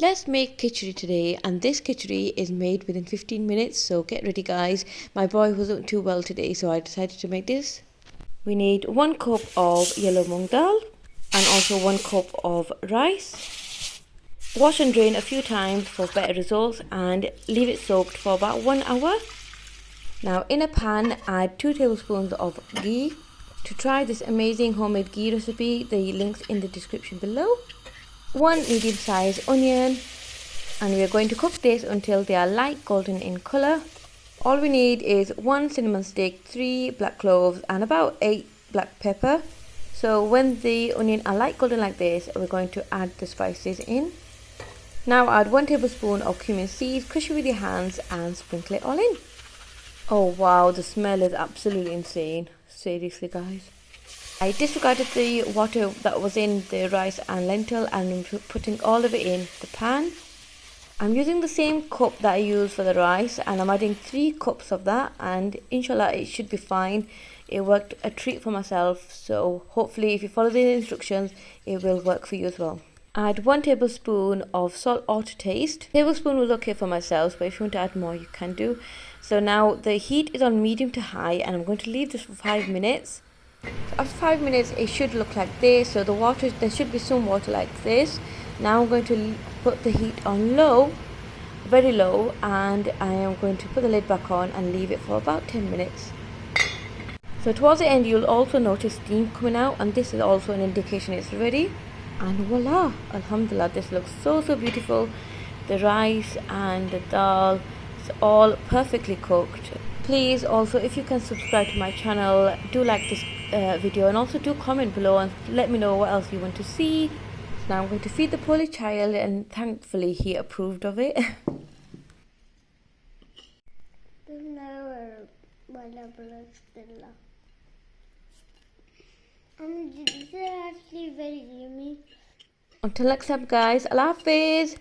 Let's make khichdi today, and this khichdi is made within 15 minutes, so get ready guys. My boy wasn't too well today, so I decided to make this. We need 1 cup of yellow moong dal and also 1 cup of rice. Wash and drain a few times for better results and leave it soaked for about 1 hour. Now in a pan, add 2 tablespoons of ghee. To try this amazing homemade ghee recipe, the link's in the description below. 1 medium-sized onion, and we are going to cook this until they are light golden in colour. All we need is 1 cinnamon stick, 3 black cloves and about 8 black pepper. So when the onion are light golden like this, we're going to add the spices in. Now add 1 tablespoon of cumin seeds, crush it with your hands and sprinkle it all in. Oh wow, the smell is absolutely insane. Seriously guys. I disregarded the water that was in the rice and lentil and I'm putting all of it in the pan. I'm using the same cup that I used for the rice and I'm adding 3 cups of that, and inshallah it should be fine. It worked a treat for myself, so hopefully if you follow the instructions it will work for you as well. Add 1 tablespoon of salt or to taste. Tablespoon was okay for myself, but if you want to add more you can do. So now the heat is on medium to high and I'm going to leave this for 5 minutes. After 5 minutes it should look like this, so there should be some water like this. Now I'm going to put the heat on low, very low, and I am going to put the lid back on and leave it for about 10 minutes. So towards the end you'll also notice steam coming out, and this is also an indication it's ready. And voila, alhamdulillah, this looks so beautiful. The rice and the dal, it's all perfectly cooked. Please also, if you can subscribe to my channel, do like this video and also do comment below and let me know what else you want to see. Now I'm going to feed the poorly child and thankfully he approved of it. This is actually very yummy. Until next time guys, Allah Hafiz.